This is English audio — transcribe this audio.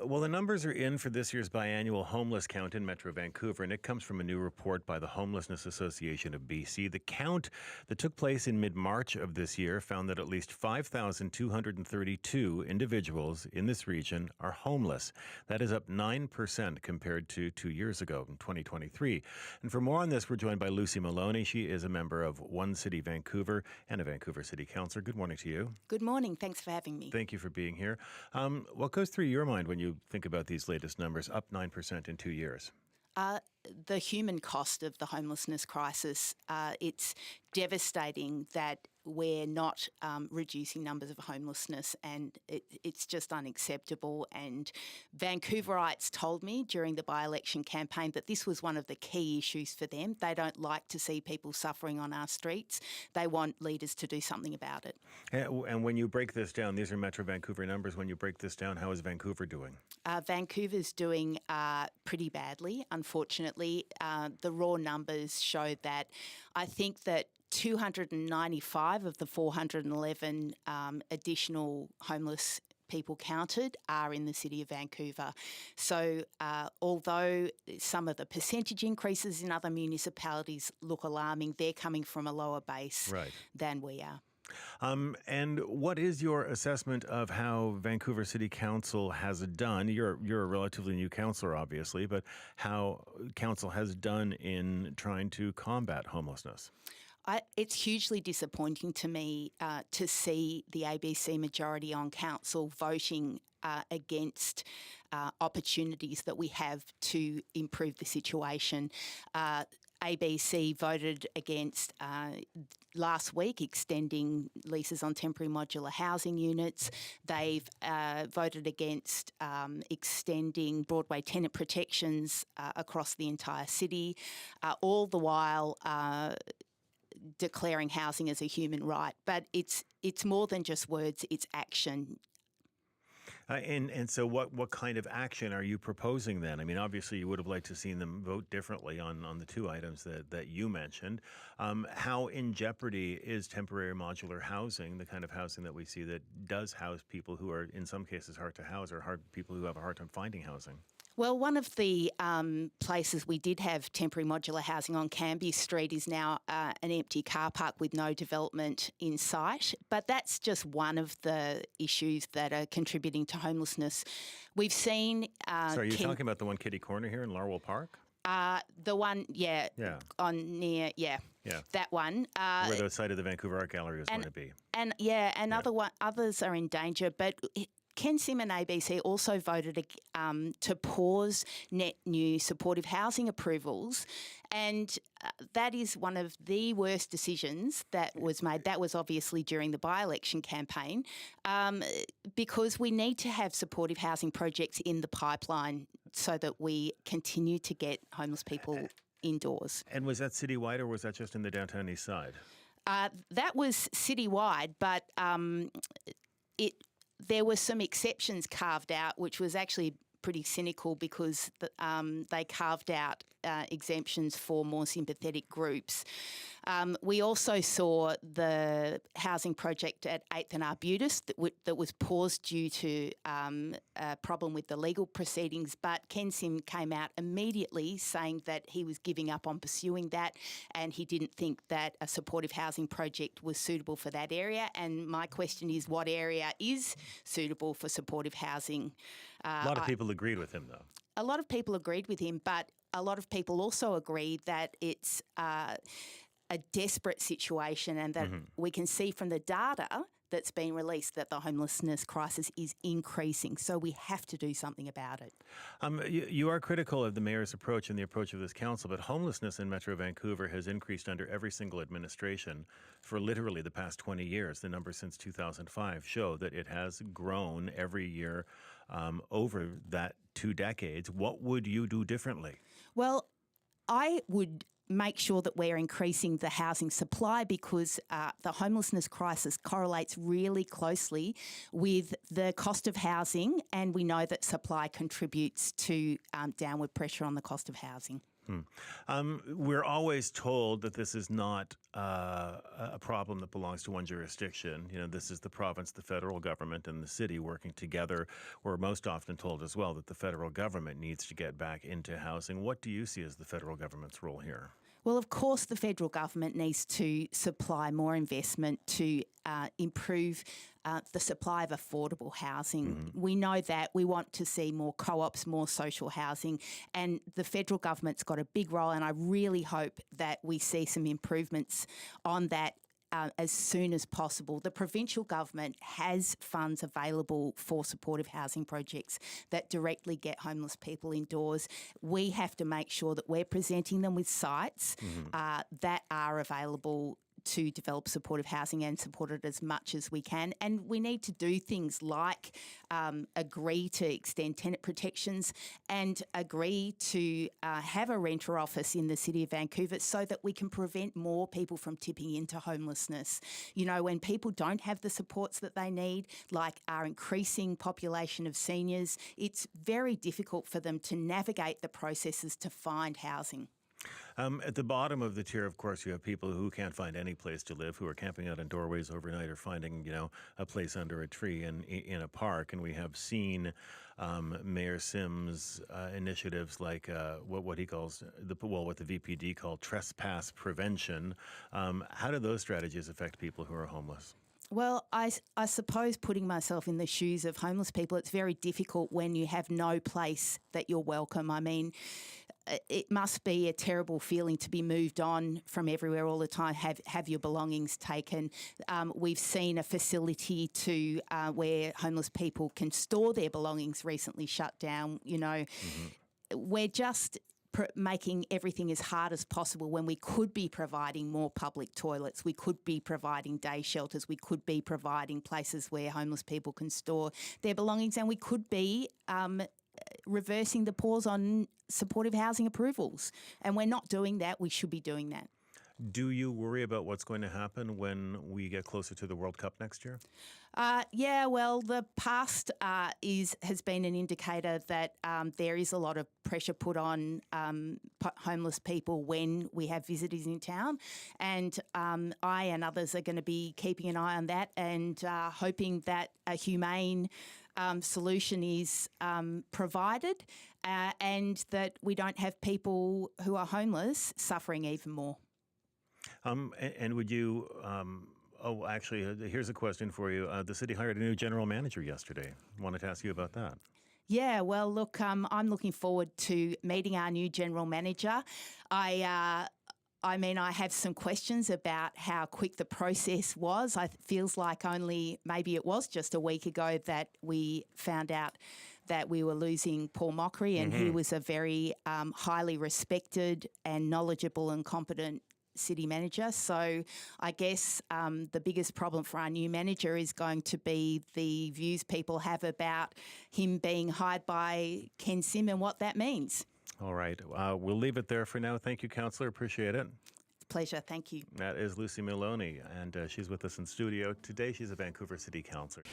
Well, the numbers are in for this year's biannual homeless count in Metro Vancouver, and it comes from a new report by the Homelessness Association of BC. The count that took place in mid-March of this year found that at least 5,232 individuals in this region are homeless. That is up 9% compared to 2 years ago in 2023. And for more on this, we're joined by Lucy Malone. She is a member of One City Vancouver and a Vancouver City Councillor. Good morning to you. Good morning. Thanks for having me. Thank you for being here. What goes through your mind when you think about these latest numbers, up 9% in 2 years? The human cost of the homelessness crisis, it's devastating that we're not reducing numbers of homelessness, and it's just unacceptable. And Vancouverites told me during the by-election campaign that this was one of the key issues for them. They don't like to see people suffering on our streets. They want leaders to do something about it. And when you break this down, these are Metro Vancouver numbers. When you break this down, how is Vancouver doing? Vancouver's doing pretty badly, unfortunately. The raw numbers show that I think that 295 of the 411 additional homeless people counted are in the city of Vancouver. So although some of the percentage increases in other municipalities look alarming, they're coming from a lower base than we are. And what is your assessment of how Vancouver City Council has done? You're a relatively new councillor, obviously, but how council has done in trying to combat homelessness? It's hugely disappointing to me to see the ABC majority on council voting against opportunities that we have to improve the situation. ABC voted against last week extending leases on temporary modular housing units. They've voted against extending Broadway tenant protections across the entire city, all the while declaring housing as a human right. But it's more than just words, it's action. And so what kind of action are you proposing then? I mean, obviously you would have liked to seen them vote differently on the two items that you mentioned. How in jeopardy is temporary modular housing, the kind of housing that we see that does house people who are in some cases hard to house or people who have a hard time finding housing? Well, one of the places we did have temporary modular housing on Cambie Street is now an empty car park with no development in sight. But that's just one of the issues that are contributing to homelessness. We've seen... So you're talking about the one kitty corner here in Larwell Park? The one, on near, that one. Where the site of the Vancouver Art Gallery is going to be. Others are in danger, but... Ken Sim and ABC also voted to pause net new supportive housing approvals, and that is one of the worst decisions that was made. That was obviously during the by-election campaign, because we need to have supportive housing projects in the pipeline so that we continue to get homeless people indoors. And was that citywide or was that just in the downtown east side? That was citywide, but there were some exceptions carved out, which was actually pretty cynical because they carved out exemptions for more sympathetic groups. We also saw the housing project at 8th and Arbutus that was paused due to a problem with the legal proceedings, but Ken Sim came out immediately saying that he was giving up on pursuing that and he didn't think that a supportive housing project was suitable for that area. And my question is, what area is suitable for supportive housing? A lot of people agreed with him, though. A lot of people agreed with him, but a lot of people also agreed that it's a desperate situation and that we can see from the data that's been released that the homelessness crisis is increasing. So we have to do something about it. You are critical of the mayor's approach and the approach of this council, but homelessness in Metro Vancouver has increased under every single administration for literally the past 20 years. The numbers since 2005 show that it has grown every year over that 2 decades. What would you do differently? Well, I would make sure that we're increasing the housing supply because the homelessness crisis correlates really closely with the cost of housing, and we know that supply contributes to downward pressure on the cost of housing. We're always told that this is not a problem that belongs to one jurisdiction. You know, this is the province, the federal government, and the city working together. We're most often told as well that the federal government needs to get back into housing. What do you see as the federal government's role here? Well, of course, the federal government needs to supply more investment to improve the supply of affordable housing. We know that. We want to see more co-ops, more social housing, and the federal government's got a big role, and I really hope that we see some improvements on that as soon as possible. The provincial government has funds available for supportive housing projects that directly get homeless people indoors. We have to make sure that we're presenting them with sites that are available to develop supportive housing and support it as much as we can. And we need to do things like agree to extend tenant protections and agree to have a renter office in the city of Vancouver so that we can prevent more people from tipping into homelessness. You know, when people don't have the supports that they need, like our increasing population of seniors, it's very difficult for them to navigate the processes to find housing. At the bottom of the tier, of course, you have people who can't find any place to live, who are camping out in doorways overnight or finding, a place under a tree in a park. And we have seen Mayor Sims' initiatives like what he calls, what the VPD call trespass prevention. How do those strategies affect people who are homeless? Well, I suppose putting myself in the shoes of homeless people, it's very difficult when you have no place that you're welcome. I mean, it must be a terrible feeling to be moved on from everywhere all the time, have your belongings taken. We've seen a facility to where homeless people can store their belongings recently shut down. We're just making everything as hard as possible when we could be providing more public toilets, we could be providing day shelters, we could be providing places where homeless people can store their belongings, and we could be reversing the pause on supportive housing approvals. And we're not doing that. We should be doing that. Do you worry about what's going to happen when we get closer to the World Cup next year? Yeah, well, the past has been an indicator that there is a lot of pressure put on homeless people when we have visitors in town. And I and others are going to be keeping an eye on that and hoping that a humane solution is provided and that we don't have people who are homeless suffering even more. And would you... actually, here's a question for you. The city hired a new general manager yesterday. Wanted to ask you about that. Yeah, well, look, I'm looking forward to meeting our new general manager. I have some questions about how quick the process was. It feels like maybe it was just a week ago that we found out that we were losing Paul Mockery, and he was a very highly respected and knowledgeable and competent city manager. So I guess the biggest problem for our new manager is going to be the views people have about him being hired by Ken Sim and what that means. All right. We'll leave it there for now. Thank you, councillor. Appreciate it. It's a pleasure. Thank you. That is Lucy Malone, and she's with us in studio today. She's a Vancouver City Councillor.